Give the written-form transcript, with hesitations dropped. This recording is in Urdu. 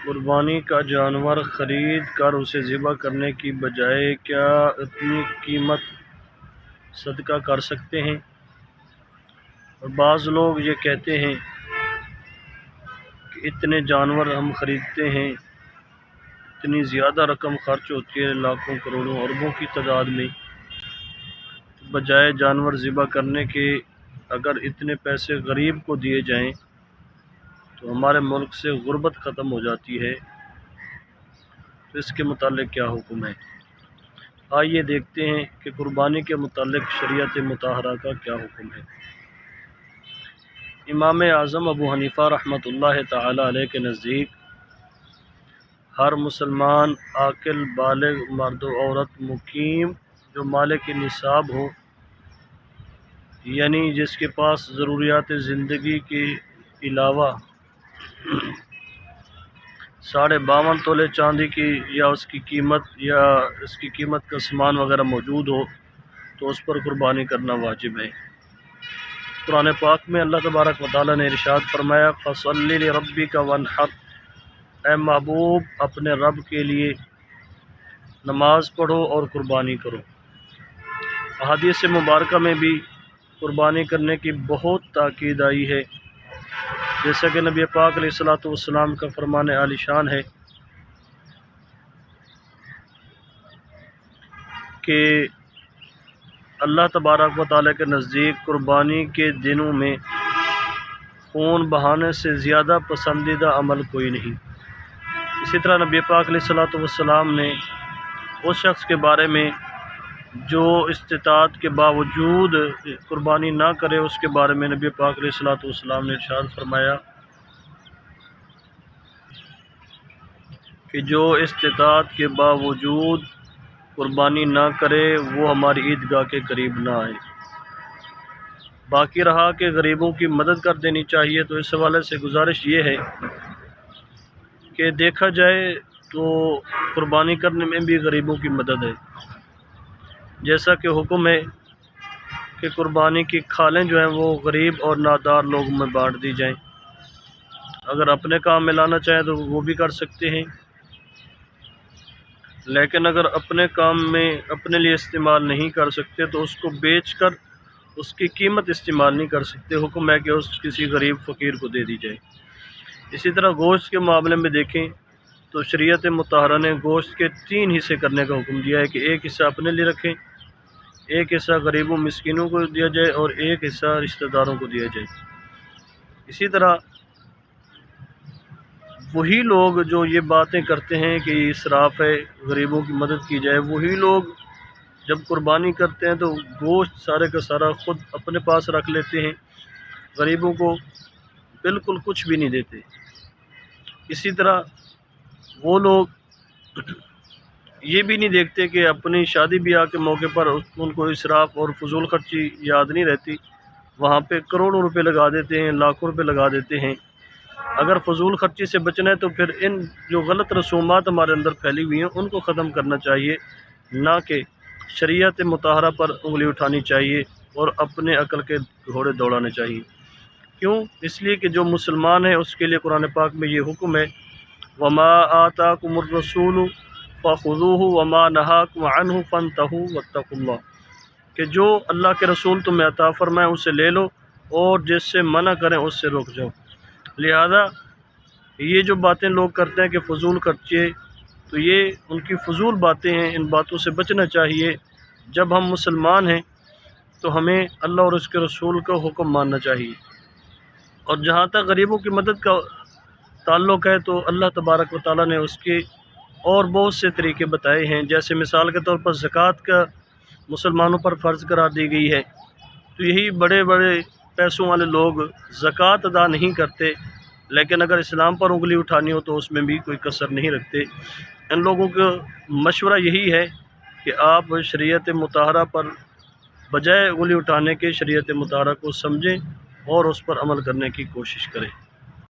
قربانی کا جانور خرید کر اسے ذبح کرنے کی بجائے کیا اتنی قیمت صدقہ کر سکتے ہیں؟ اور بعض لوگ یہ کہتے ہیں کہ اتنے جانور ہم خریدتے ہیں، اتنی زیادہ رقم خرچ ہوتی ہے، لاکھوں کروڑوں اربوں کی تعداد میں، بجائے جانور ذبح کرنے کے اگر اتنے پیسے غریب کو دیے جائیں تو ہمارے ملک سے غربت ختم ہو جاتی ہے۔ تو اس کے متعلق کیا حکم ہے؟ آئیے دیکھتے ہیں کہ قربانی کے متعلق شریعت مطہرہ کا کیا حکم ہے۔ امام اعظم ابو حنیفہ رحمۃ اللہ تعالی علیہ کے نزدیک ہر مسلمان عاقل بالغ مرد و عورت مقیم جو مالک نصاب ہو، یعنی جس کے پاس ضروریات زندگی کے علاوہ 52.5 تولے چاندی کی یا اس کی قیمت کا سامان وغیرہ موجود ہو تو اس پر قربانی کرنا واجب ہے۔ قرآن پاک میں اللہ تبارک و تعالیٰ نے ارشاد فرمایا فَصَلِّ لِرَبِّكَ وَانْحَرْ، اے محبوب اپنے رب کے لیے نماز پڑھو اور قربانی کرو۔ احادیث مبارکہ میں بھی قربانی کرنے کی بہت تاکید آئی ہے، جیسا کہ نبی پاک علیہ الصلوۃ والسلام کا فرمان عالی شان ہے کہ اللہ تبارک و تعالیٰ کے نزدیک قربانی کے دنوں میں خون بہانے سے زیادہ پسندیدہ عمل کوئی نہیں۔ اسی طرح نبی پاک علیہ الصلوۃ والسلام نے اس شخص کے بارے میں جو استطاعت کے باوجود قربانی نہ کرے، اس کے بارے میں نبی پاک علیہ الصلوۃ والسلام نے ارشاد فرمایا کہ جو استطاعت کے باوجود قربانی نہ کرے وہ ہماری عیدگاہ کے قریب نہ آئے۔ باقی رہا کہ غریبوں کی مدد کر دینی چاہیے، تو اس حوالے سے گزارش یہ ہے کہ دیکھا جائے تو قربانی کرنے میں بھی غریبوں کی مدد ہے، جیسا کہ حکم ہے کہ قربانی کی کھالیں جو ہیں وہ غریب اور نادار لوگوں میں بانٹ دی جائیں۔ اگر اپنے کام میں لانا چاہیں تو وہ بھی کر سکتے ہیں، لیکن اگر اپنے کام میں اپنے لیے استعمال نہیں کر سکتے تو اس کو بیچ کر اس کی قیمت استعمال نہیں کر سکتے، حکم ہے کہ اس کسی غریب فقیر کو دے دی جائے۔ اسی طرح گوشت کے معاملے میں دیکھیں تو شریعت مطہرہ نے گوشت کے 3 حصے کرنے کا حکم دیا ہے کہ ایک حصہ اپنے لیے رکھیں، ایک حصہ غریبوں مسکینوں کو دیا جائے اور ایک حصہ رشتہ داروں کو دیا جائے۔ اسی طرح وہی لوگ جو یہ باتیں کرتے ہیں کہ یہ اسراف ہے، غریبوں کی مدد کی جائے، وہی لوگ جب قربانی کرتے ہیں تو گوشت سارے کا سارا خود اپنے پاس رکھ لیتے ہیں، غریبوں کو بالکل کچھ بھی نہیں دیتے۔ اسی طرح وہ لوگ یہ بھی نہیں دیکھتے کہ اپنی شادی بیاہ کے موقع پر ان کو اسراف اور فضول خرچی یاد نہیں رہتی، وہاں پہ کروڑوں روپے لگا دیتے ہیں، لاکھوں روپے لگا دیتے ہیں۔ اگر فضول خرچی سے بچنا ہے تو پھر ان جو غلط رسومات ہمارے اندر پھیلی ہوئی ہیں ان کو ختم کرنا چاہیے، نہ کہ شریعت مطہرہ پر انگلی اٹھانی چاہیے اور اپنے عقل کے گھوڑے دوڑانے چاہیے۔ کیوں؟ اس لیے کہ جو مسلمان ہے اس کے لیے قرآن پاک میں یہ حکم ہے وَمَا آتَاكُمُ الرَّسُولُ فَخُذُوهُ وَمَا نَهَاكُمْ عَنْهُ فَانْتَهُوا وَاتَّقُوا اللَّهَ، کہ جو اللہ کے رسول تمہیں عطا فرمائیں اسے لے لو اور جس سے منع کریں اس سے رک جاؤ۔ لہذا یہ جو باتیں لوگ کرتے ہیں کہ فضول خرچے، تو یہ ان کی فضول باتیں ہیں، ان باتوں سے بچنا چاہیے۔ جب ہم مسلمان ہیں تو ہمیں اللہ اور اس کے رسول کا حکم ماننا چاہیے۔ اور جہاں تک غریبوں کی مدد کا تعلق ہے تو اللہ تبارک و تعالیٰ نے اس کے اور بہت سے طریقے بتائے ہیں، جیسے مثال کے طور پر زکوٰۃ کا مسلمانوں پر فرض قرار دی گئی ہے، تو یہی بڑے بڑے پیسوں والے لوگ زکوٰۃ ادا نہیں کرتے، لیکن اگر اسلام پر انگلی اٹھانی ہو تو اس میں بھی کوئی کسر نہیں رکھتے۔ ان لوگوں کا مشورہ یہی ہے کہ آپ شریعت مطہرہ پر بجائے انگلی اٹھانے کے شریعت مطہرہ کو سمجھیں اور اس پر عمل کرنے کی کوشش کریں۔